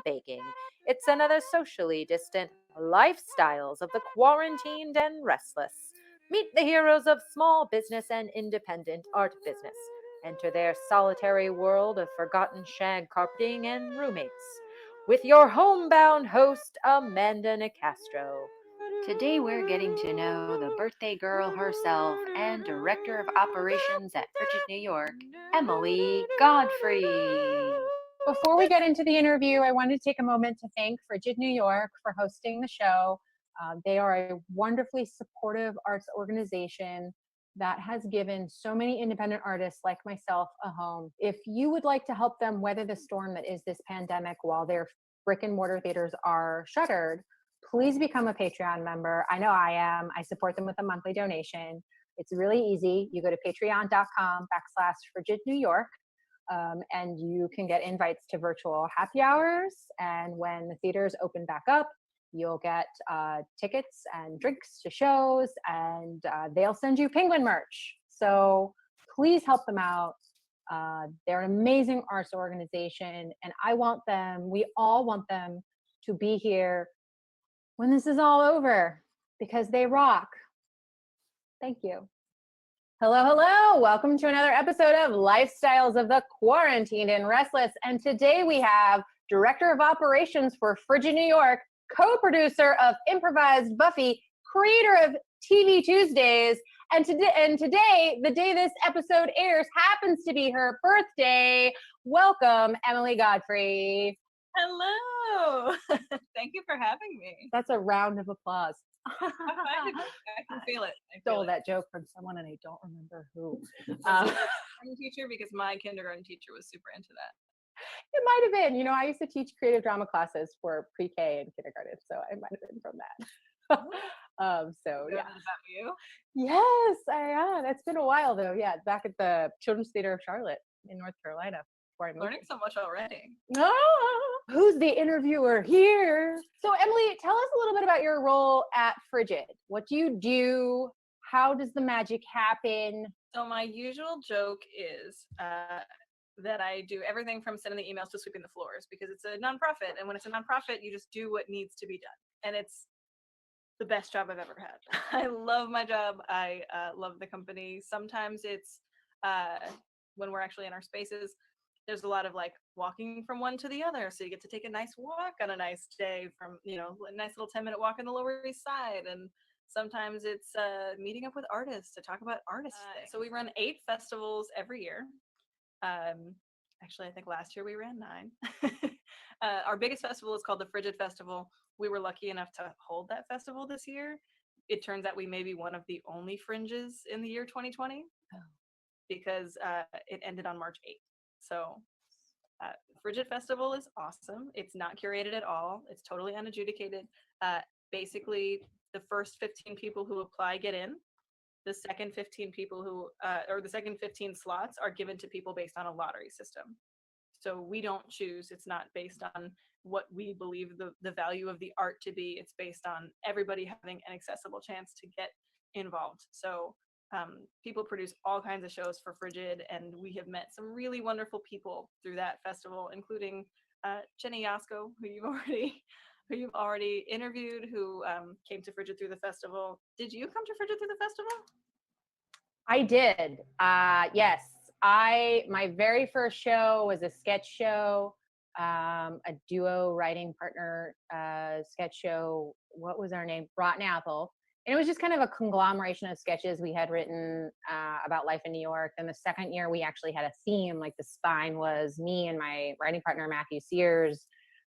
baking. It's another socially distant lifestyles of the quarantined and restless. Meet the heroes of small business and independent art business. Enter their solitary world of forgotten shag carpeting and roommates. With your homebound host, Amanda Nicastro. Today we're getting to know the birthday girl herself and director of operations at Frigid New York, Emily Godfrey. Before we get into the interview, I wanted to take a moment to thank Frigid New York for hosting the show. They are a wonderfully supportive arts organization that has given so many independent artists like myself a home. If you would like to help them weather the storm that is this pandemic while their brick and mortar theaters are shuttered, please become a Patreon member. I know I am. I support them with a monthly donation. It's really easy. You go to patreon.com/Frigid New York. And you can get invites to virtual happy hours. And when the theaters open back up, you'll get tickets and drinks to shows, and they'll send you Penguin merch. So please help them out. They're an amazing arts organization, and we all want them to be here when this is all over, because they rock. Thank you. Hello, hello. Welcome to another episode of Lifestyles of the Quarantined and Restless. And today we have Director of Operations for Frigid New York, co-producer of Improvised Buffy, creator of TV Tuesdays. And today, the day this episode airs, happens to be her birthday. Welcome, Emily Godfrey. Hello. Thank you for having me. That's a round of applause. I can feel it. I stole that joke from someone and I don't remember who. Teacher, because my kindergarten teacher was super into that. It might have been. I used to teach creative drama classes for pre-K and kindergarten, so it might have been from that. So yeah. About you? Yes, that's been a while though. Yeah, back at the Children's Theater of Charlotte in North Carolina. Learning so much already. Who's the interviewer here? So Emily, tell us a little bit about your role at Frigid. What do you do? How does the magic happen? So my usual joke is that I do everything from sending the emails to sweeping the floors, because it's a nonprofit, and when it's a nonprofit, you just do what needs to be done, and it's the best job I've ever had. I love my job. I love the company. Sometimes it's when we're actually in our spaces, there's a lot of like walking from one to the other. So you get to take a nice walk on a nice day from, a nice little 10-minute walk in the Lower East Side. And sometimes it's meeting up with artists to talk about artists. So we run 8 festivals every year. Actually, I think last year we ran 9. Our biggest festival is called the Frigid Festival. We were lucky enough to hold that festival this year. It turns out we may be one of the only fringes in the year 2020 because it ended on March 8th. So Frigid Festival is awesome. It's not curated at all. It's totally unadjudicated. Basically, the first 15 people who apply get in. The second 15 people the second 15 slots are given to people based on a lottery system. So we don't choose. It's not based on what we believe the value of the art to be. It's based on everybody having an accessible chance to get involved. So people produce all kinds of shows for Frigid, and we have met some really wonderful people through that festival, including Jenny Yasko, who you've already interviewed, who came to Frigid through the festival. Did you come to Frigid through the festival? I did. Yes. My very first show was a sketch show, a duo writing partner sketch show. What was our name? Rotten Apple. And it was just kind of a conglomeration of sketches we had written about life in New York. And the second year, we actually had a theme. Like the spine was me and my writing partner, Matthew Sears,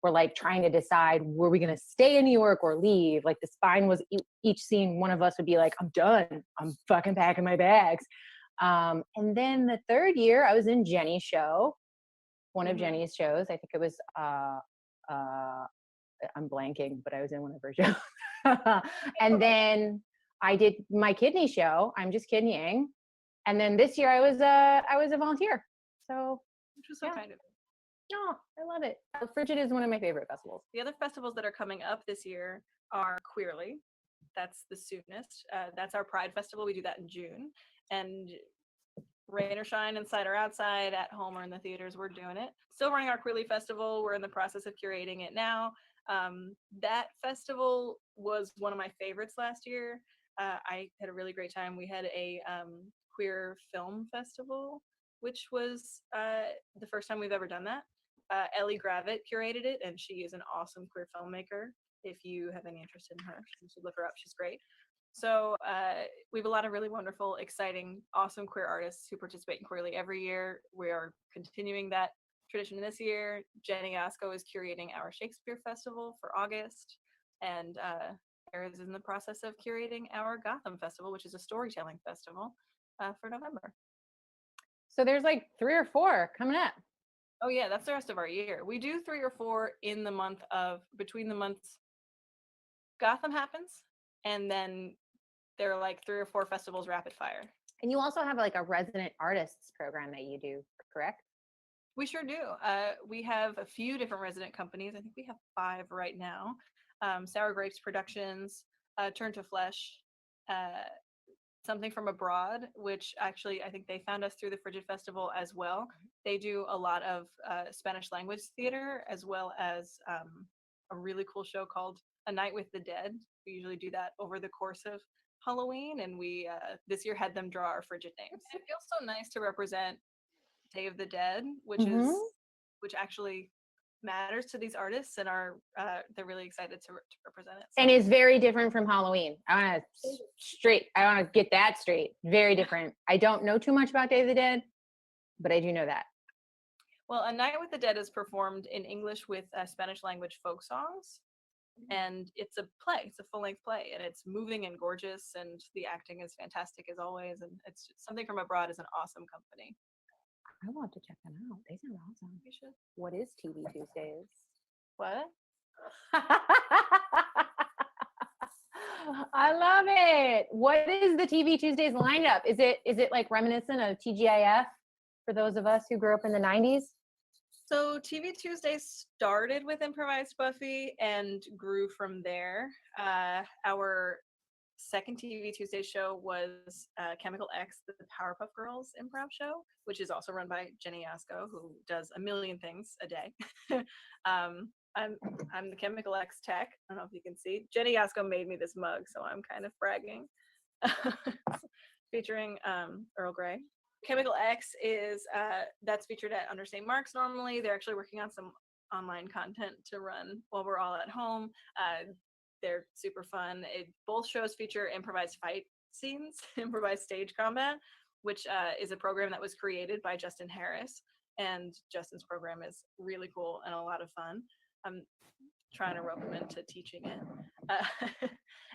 were like trying to decide, were we going to stay in New York or leave? Like the spine was each scene, one of us would be like, I'm done. I'm fucking packing my bags. And then the third year, I was in Jenny's show, one of Jenny's shows. I think it was, I'm blanking, but I was in one of her shows. And then I did my kidney show. I'm just kidneying. And then this year I was a volunteer. So which was so kind of. Oh, I love it. Frigid is one of my favorite festivals. The other festivals that are coming up this year are Queerly. That's the soonest. That's our Pride Festival. We do that in June. And rain or shine, inside or outside, at home or in the theaters, we're doing it. Still running our Queerly Festival. We're in the process of curating it now. That festival was one of my favorites last year. I had a really great time. We had a queer film festival, which was the first time we've ever done that. Ellie Gravitt curated it, and she is an awesome queer filmmaker. If you have any interest in her, you should look her up. She's great. So we have a lot of really wonderful, exciting, awesome queer artists who participate in Queerly every year. We are continuing that tradition this year. Jenny Asko is curating our Shakespeare Festival for August, and Sarah is in the process of curating our Gotham Festival, which is a storytelling festival, for November. So there's like 3 or 4 coming up. Oh yeah, that's the rest of our year. We do 3 or 4 in the month of, between the months Gotham happens, and then there are like 3 or 4 festivals rapid fire. And you also have like a resident artists program that you do, correct? We sure do. We have a few different resident companies. I think we have 5 right now. Sour Grapes Productions, Turn to Flesh, Something from Abroad, which actually I think they found us through the Frigid Festival as well. They do a lot of Spanish language theater, as well as a really cool show called A Night with the Dead. We usually do that over the course of Halloween, and we this year had them draw our Frigid names. It feels so nice to represent Day of the Dead, which is which actually matters to these artists, and are they're really excited to represent it. So. And is very different from Halloween. I want to get that straight. Very different. I don't know too much about Day of the Dead, but I do know that. Well, A Night with the Dead is performed in English with Spanish language folk songs, and it's a play. It's a full-length play, and it's moving and gorgeous, and the acting is fantastic as always. And it's Something from Abroad is an awesome company. I want to check them out. They sound awesome. You should. What is TV Tuesdays? What? I love it. What is the TV Tuesdays lineup? Is it like reminiscent of TGIF for those of us who grew up in the 90s? So TV Tuesdays started with Improvised Buffy and grew from there. Our second TV Tuesday show was Chemical X, the Powerpuff Girls improv show, which is also run by Jenny Asko, who does a million things a day. I'm the Chemical X tech. I don't know if you can see. Jenny Asko made me this mug, so I'm kind of bragging. Featuring Earl Grey. Chemical X is that's featured at Under St. Mark's normally. They're actually working on some online content to run while we're all at home. They're super fun. Both shows feature improvised fight scenes, improvised stage combat, which is a program that was created by Justin Harris. And Justin's program is really cool and a lot of fun. I'm trying to rope him into teaching it.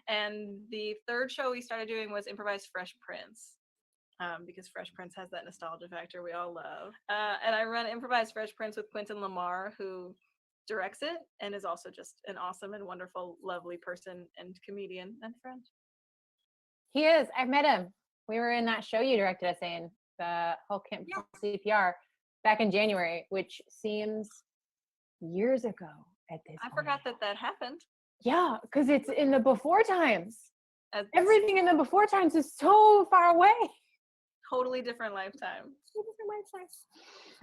And the third show we started doing was Improvised Fresh Prince. Because Fresh Prince has that nostalgia factor we all love. And I run Improvised Fresh Prince with Quentin Lamar, who directs it and is also just an awesome and wonderful, lovely person and comedian and friend. He is. I've met him. We were in that show you directed us in, the Hulk Camp CPR, back in January, which seems years ago at this point. I forgot that happened. Yeah, because it's in the before times. Everything in the before times is so far away. Totally different lifetime.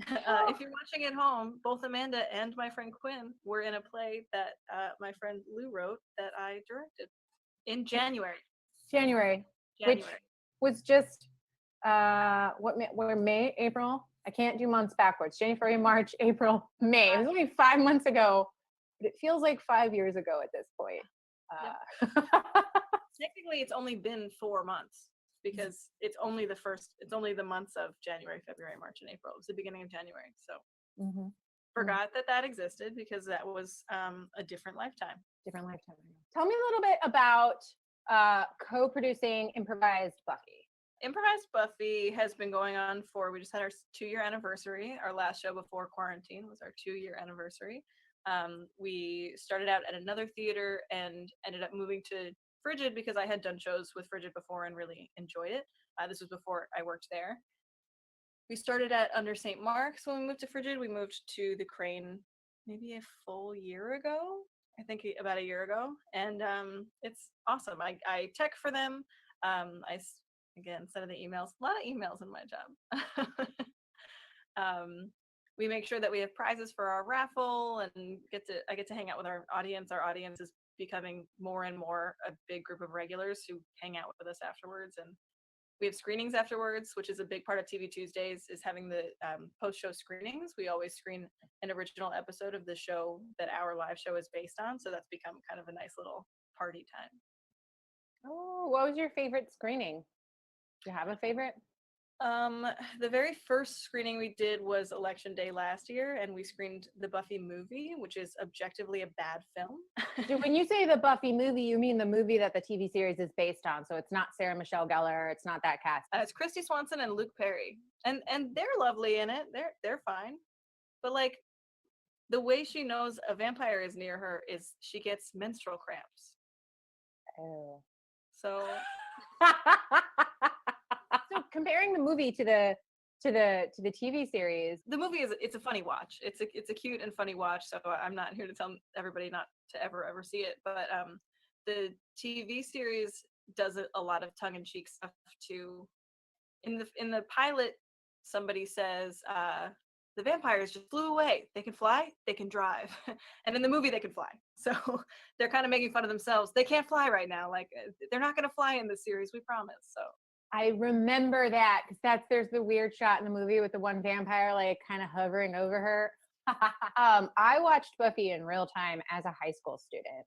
If you're watching at home, both Amanda and my friend Quinn were in a play that my friend Lou wrote that I directed in January. Which was just we're May, April. I can't do months backwards. January, March, April, May. It was only 5 months ago, but it feels like 5 years ago at this point. Technically, it's only been 4 months. Because it's only the months of January, February, March, and April. It was the beginning of January. So forgot that existed because that was a different lifetime. Tell me a little bit about co-producing Improvised Buffy. Improvised Buffy has been going on we just had our 2-year anniversary. Our last show before quarantine was our 2-year anniversary. We started out at another theater and ended up moving to Frigid because I had done shows with Frigid before and really enjoyed it. This was before I worked there. We started at Under St. Mark's when we moved to Frigid. We moved to the Crane maybe a full year ago. I think about a year ago. And it's awesome. I tech for them. I again, sending the emails. A lot of emails in my job. We make sure that we have prizes for our raffle, and I get to hang out with our audience. Our audience is becoming more and more a big group of regulars who hang out with us afterwards, and we have screenings afterwards, which is a big part of TV Tuesdays, is having the post-show screenings. We always screen an original episode of the show that our live show is based on, so that's become kind of a nice little party time. Oh, what was your favorite screening? Do you have a favorite? The very first screening we did was Election Day last year, and we screened the Buffy movie, which is objectively a bad film. When you say the Buffy movie, you mean the movie that the TV series is based on. So it's not Sarah Michelle Gellar. It's not that cast. It's Christy Swanson and Luke Perry, and they're lovely in it. They're fine, but like the way she knows a vampire is near her is she gets menstrual cramps. Oh. So comparing the movie to the TV series, the movie it's a funny watch. It's a cute and funny watch. So I'm not here to tell everybody not to ever see it, but the TV series does a lot of tongue-in-cheek stuff too. In the pilot, somebody says the vampires just flew away. They can fly, they can drive, and in the movie they can fly. So they're kind of making fun of themselves. They can't fly right now. Like they're not going to fly in this series, we promise. So I remember that because there's the weird shot in the movie with the one vampire like kind of hovering over her. I watched Buffy in real time as a high school student,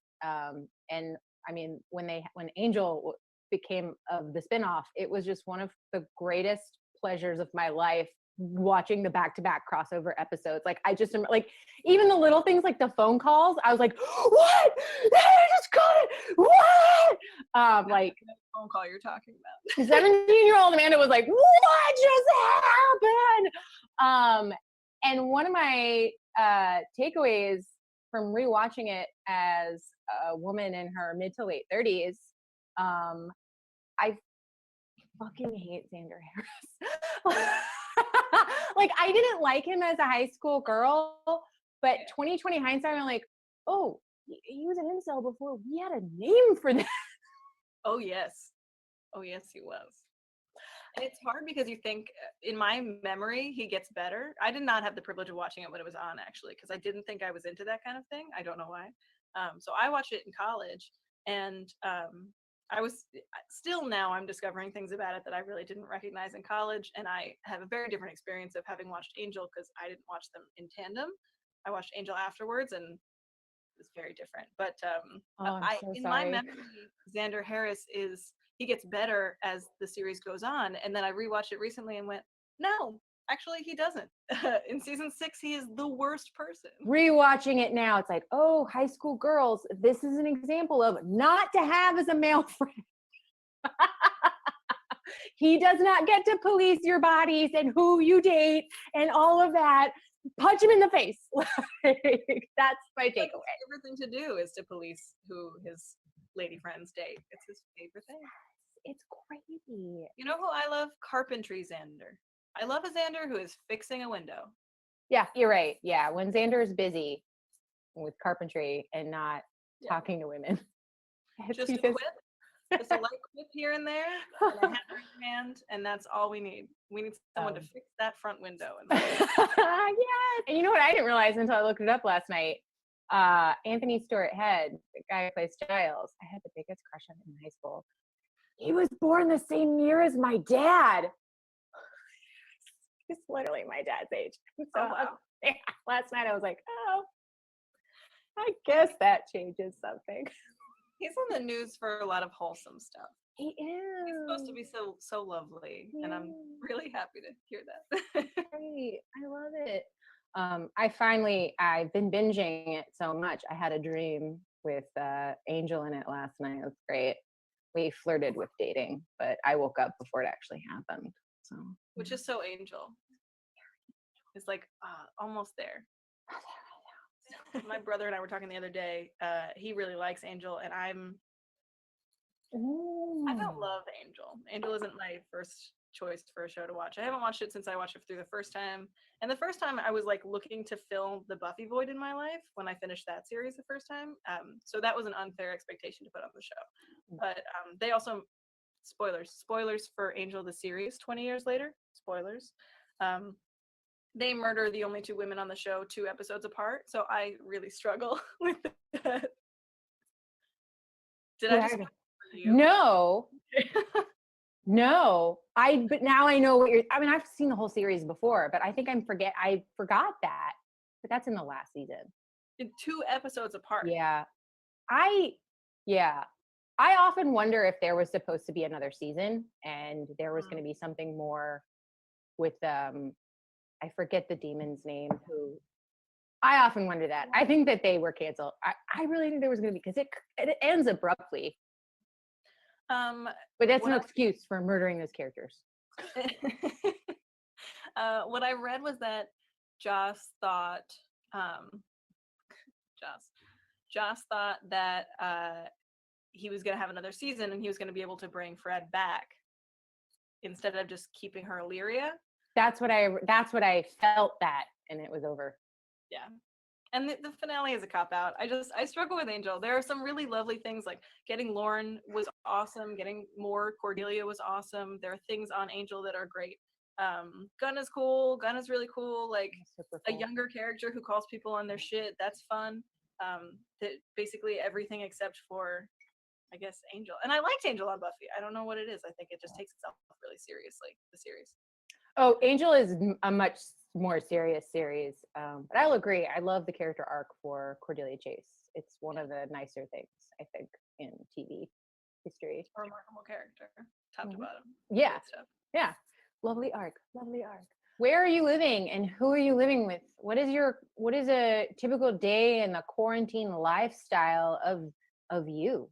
and I mean when Angel became of the spinoff, it was just one of the greatest pleasures of my life watching the back-to-back crossover episodes. Like I just like even the little things like the phone calls, I was like, what? I just got it. What? Like phone call you're talking about. 17-year-old Amanda was like, what just happened? And one of my takeaways from rewatching it as a woman in her mid to late 30s, I fucking hate Xander Harris. Like I didn't like him as a high school girl, but 2020 hindsight, I'm like, oh, he was an incel before we had a name for that. Oh yes he was. And it's hard because you think, in my memory, he gets better. I did not have the privilege of watching it when it was on, actually, because I didn't think I was into that kind of thing. I don't know why. So I watched it in college, and I was still now I'm discovering things about it that I really didn't recognize in college, and I have a very different experience of having watched Angel because I didn't watch them in tandem. I watched Angel afterwards, and it was very different. But in my memory, Xander Harris he gets better as the series goes on, and then I rewatched it recently and went, no, actually he doesn't. In season 6, he is the worst person. Rewatching it now, it's like, oh, high school girls, this is an example of not to have as a male friend. He does not get to police your bodies and who you date and all of that. Punch him in the face. That's my takeaway. His favorite thing to do is to police who his lady friends date. It's his favorite thing. It's crazy. You know who I love? Carpentry Xander. I love a Xander who is fixing a window. Yeah, you're right. Yeah, when Xander is busy with carpentry and not talking to women. Just a quip. Just a light quip here and there, and a hammer in your hand, and that's all we need. We need someone to fix that front window. Yes. And you know what I didn't realize until I looked it up last night? Anthony Stewart Head, the guy who plays Giles, I had the biggest crush on him in high school. He was born the same year as my dad. He's literally my dad's age. So wow. Last night I was like, oh, I guess that changes something. He's on the news for a lot of wholesome stuff. He is. He's supposed to be so lovely, and I'm really happy to hear that. Great. I love it. I've been binging it so much. I had a dream with Angel in it last night. It was great. We flirted with dating, but I woke up before it actually happened. So, which is so Angel. It's like almost there. My brother and I were talking the other day. He really likes Angel, and I don't love Angel. Angel isn't my first choice for a show to watch. I haven't watched it since I watched it through the first time. And the first time I was like looking to fill the Buffy void in my life when I finished that series the first time. So that was an unfair expectation to put on the show. But they also spoilers for Angel the series 20 years later, spoilers. Um, they murder the only two women on the show 2 episodes apart, so I really struggle with that. Did I just Right. for you? No, no. But now I know what you're. I mean, I've seen the whole series before, but I think I forgot that. But that's in the last season. In 2 episodes apart. Yeah. I yeah. I often wonder if there was supposed to be another season and there was going to be something more with I forget the demon's name who I often wonder that. I think that they were canceled. I really think there was going to be because it ends abruptly. But that's no excuse for murdering those characters. What I read was that Joss thought Joss thought that he was going to have another season and he was going to be able to bring Fred back instead of just keeping her Illyria. That's what I felt that, and it was over. Yeah. And the finale is a cop out. I struggle with Angel. There are some really lovely things, like getting Lauren was awesome. Getting more Cordelia was awesome. There are things on Angel that are great. Gunn is cool. Gunn is really cool. Like Super a cool. younger character who calls people on their shit. That's fun. That basically everything except for, I guess, Angel. And I liked Angel on Buffy. I don't know what it is. I think it just takes itself really seriously, the series. Oh, Angel is a much more serious series. But I'll agree. I love the character arc for Cordelia Chase. It's one of the nicer things, I think, in TV history. A remarkable character, top to bottom. Yeah. Good stuff. Yeah. Lovely arc. Lovely arc. Where are you living and who are you living with? What is a typical day in the quarantine lifestyle of you?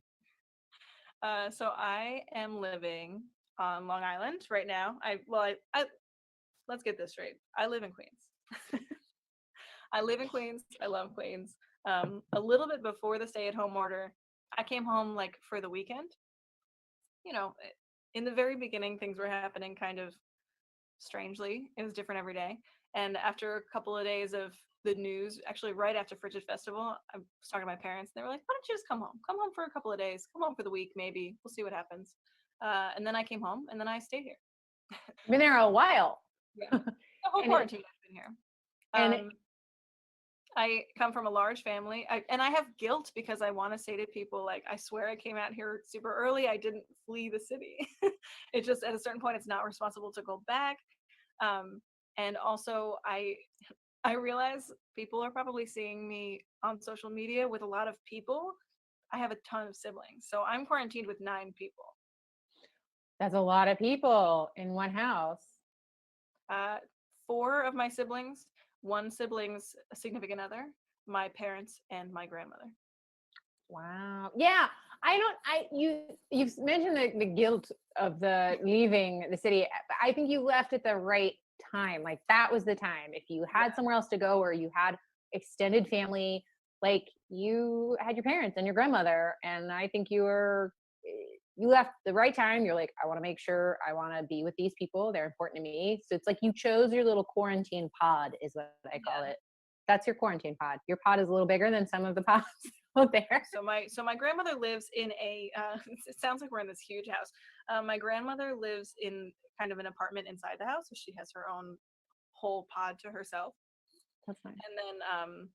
So I am living on Long Island right now. I let's get this straight. I live in Queens. I live in Queens. I love Queens. A little bit before the stay-at-home order, I came home like for the weekend. You know, in the very beginning, things were happening kind of strangely. It was different every day. And after a couple of days of the news, actually right after Frigid Festival, I was talking to my parents and they were like, why don't you just come home? Come home for a couple of days. Come home for the week, maybe. We'll see what happens. And then I came home and then I stayed here. Been there a while. Yeah. The whole quarantine I've been here. And I come from a large family, and I have guilt because I want to say to people, like, I swear I came out here super early. I didn't flee the city. It's just at a certain point, it's not responsible to go back. And also, I realize people are probably seeing me on social media with a lot of people. I have a ton of siblings, so I'm quarantined with 9 people. That's a lot of people in one house. 4 of my siblings, 1 sibling's significant other, my parents, and my grandmother. Wow. Yeah. You've mentioned the guilt of the leaving the city. I think you left at the right time. Like that was the time. If you had somewhere else to go or you had extended family, like you had your parents and your grandmother, and I think you left the right time. You're like, I want to make sure I want to be with these people. They're important to me. So it's like you chose your little quarantine pod is what I call it. That's your quarantine pod. Your pod is a little bigger than some of the pods out there. So my grandmother lives in a, it sounds like we're in this huge house. My grandmother lives in kind of an apartment inside the house. So she has her own whole pod to herself. That's nice. And then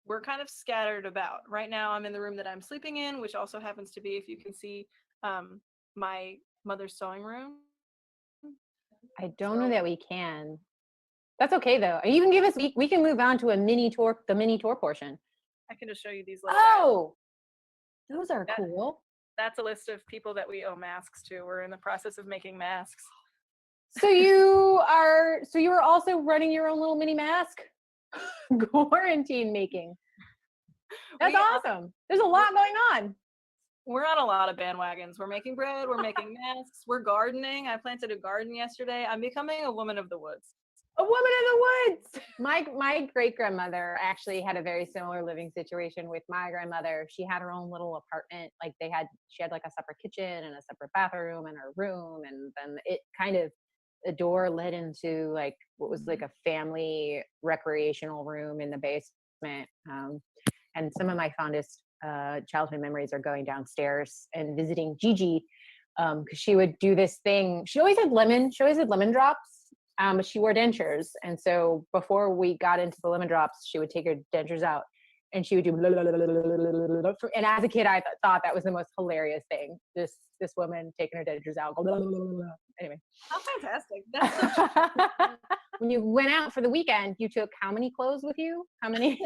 we're kind of scattered about. Right now I'm in the room that I'm sleeping in, which also happens to be, if you can see, my mother's sewing room. I don't know that we can. That's okay though. You can give us, we can move on to the mini tour portion. I can just show you these little guys. Those are cool. That's a list of people that we owe masks to. We're in the process of making masks. So you are also running your own little mini mask quarantine making. That's awesome. There's a lot going on. We're on a lot of bandwagons. We're making bread. We're making masks. We're gardening. I planted a garden yesterday. I'm becoming a woman of the woods. A woman in the woods. My great grandmother actually had a very similar living situation with my grandmother. She had her own little apartment. Like she had like a separate kitchen and a separate bathroom and her room, and then it kind of, the door led into like what was like a family recreational room in the basement. And some of my fondest childhood memories are going downstairs and visiting Gigi, because she would do this thing. She always had lemon drops, but she wore dentures. And so before we got into the lemon drops, she would take her dentures out and she would do blah, blah, blah, blah, blah, blah, blah. And as a kid, I thought that was the most hilarious thing. This woman taking her dentures out. Blah, blah, blah, blah, blah. Anyway. How fantastic. That's so When you went out for the weekend, you took how many clothes with you? How many?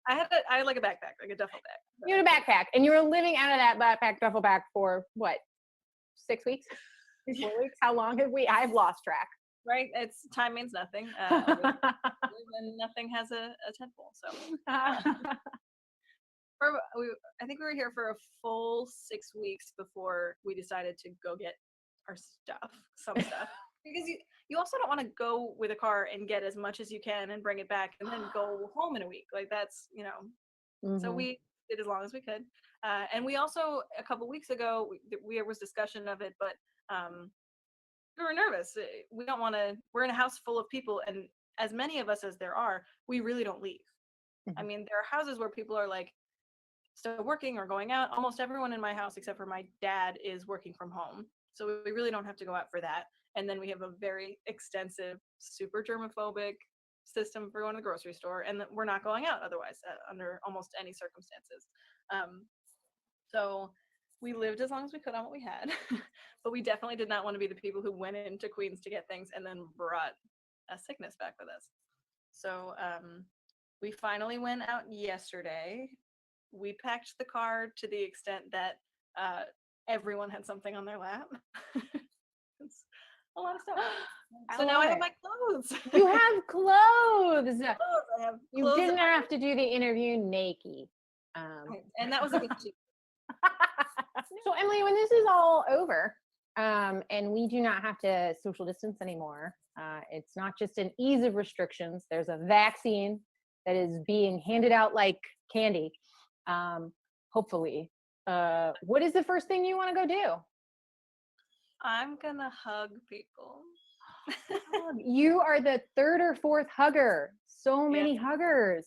I had like a backpack, like a duffel bag. You had a backpack, and you were living out of that backpack, duffel bag for what? 6 weeks? 4 weeks? How long have we? I've lost track. Right? It's time means nothing. And nothing has a tentpole. So I think we were here for a full 6 weeks before we decided to go get our stuff, some stuff. Because you also don't want to go with a car and get as much as you can and bring it back and then go home in a week. Like that's, so we did as long as we could. And we also, a couple weeks ago, there was discussion of it, but we were nervous. We don't want to, we're in a house full of people, and as many of us as there are, we really don't leave. I mean, there are houses where people are like still working or going out. Almost everyone in my house, except for my dad, is working from home. So we really don't have to go out for that. And then we have a very extensive, super germophobic system for going to the grocery store, and we're not going out otherwise under almost any circumstances. So we lived as long as we could on what we had, but we definitely did not want to be the people who went into Queens to get things and then brought a sickness back with us. So we finally went out yesterday. We packed the car to the extent that everyone had something on their lap. It's a lot of stuff. So now I have my clothes. You have clothes. I have You clothes didn't have to do the interview naked. and that was a good too. So Emily, when this is all over, and we do not have to social distance anymore, it's not just an ease of restrictions. There's a vaccine that is being handed out like candy. Hopefully, what is the first thing you want to go do? I'm gonna hug people. You are the third or fourth hugger. So many huggers.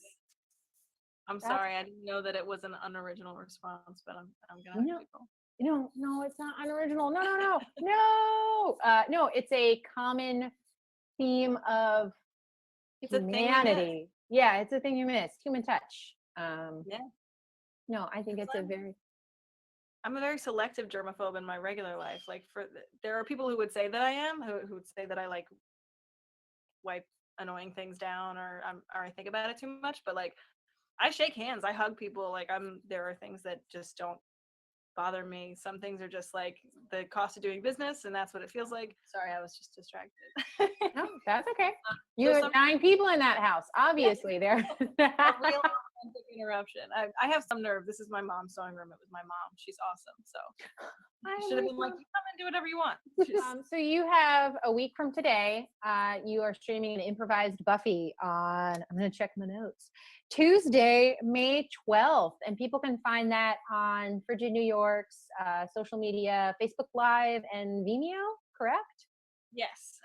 I'm sorry, I didn't know that it was an unoriginal response, but I'm gonna hug people. No, it's not unoriginal. No. No, it's a common theme of humanity. Yeah, it's a thing you miss. Human touch. No, I think it's I'm a very selective germaphobe in my regular life. Like there are people who would say that I am, who would say that I like wipe annoying things down or I think about it too much. But like, I shake hands, I hug people. Like there are things that just don't bother me. Some things are just like the cost of doing business, and that's what it feels like. Sorry, I was just distracted. No, that's okay. You have 9 people in that house. Obviously, there. A real authentic interruption. I have some nerve. This is my mom's sewing room. It was my mom. She's awesome. So I should have been like, you come and do whatever you want. So you have a week from today. You are streaming an improvised Buffy on, I'm going to check my notes, Tuesday, May 12th. And people can find that on Frigid New York's social media, Facebook Live and Vimeo, correct? Yes.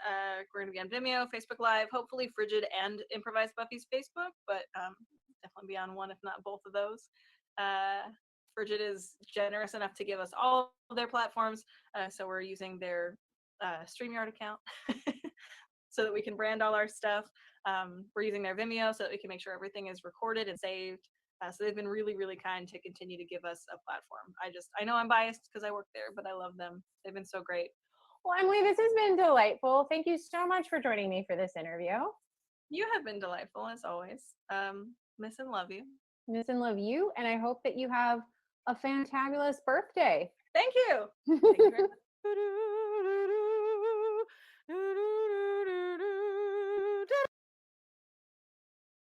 We're going to be on Vimeo, Facebook Live, hopefully Frigid and Improvised Buffy's Facebook, but definitely be on one, if not both of those. Frigid is generous enough to give us all of their platforms, so we're using their StreamYard account so that we can brand all our stuff. We're using their Vimeo so that we can make sure everything is recorded and saved. So they've been really, really kind to continue to give us a platform. I know I'm biased because I work there, but I love them. They've been so great. Well, Emily, this has been delightful. Thank you so much for joining me for this interview. You have been delightful as always. Miss and love you. Miss and love you, and I hope that you have a fantabulous birthday. Thank you. Thank you very much.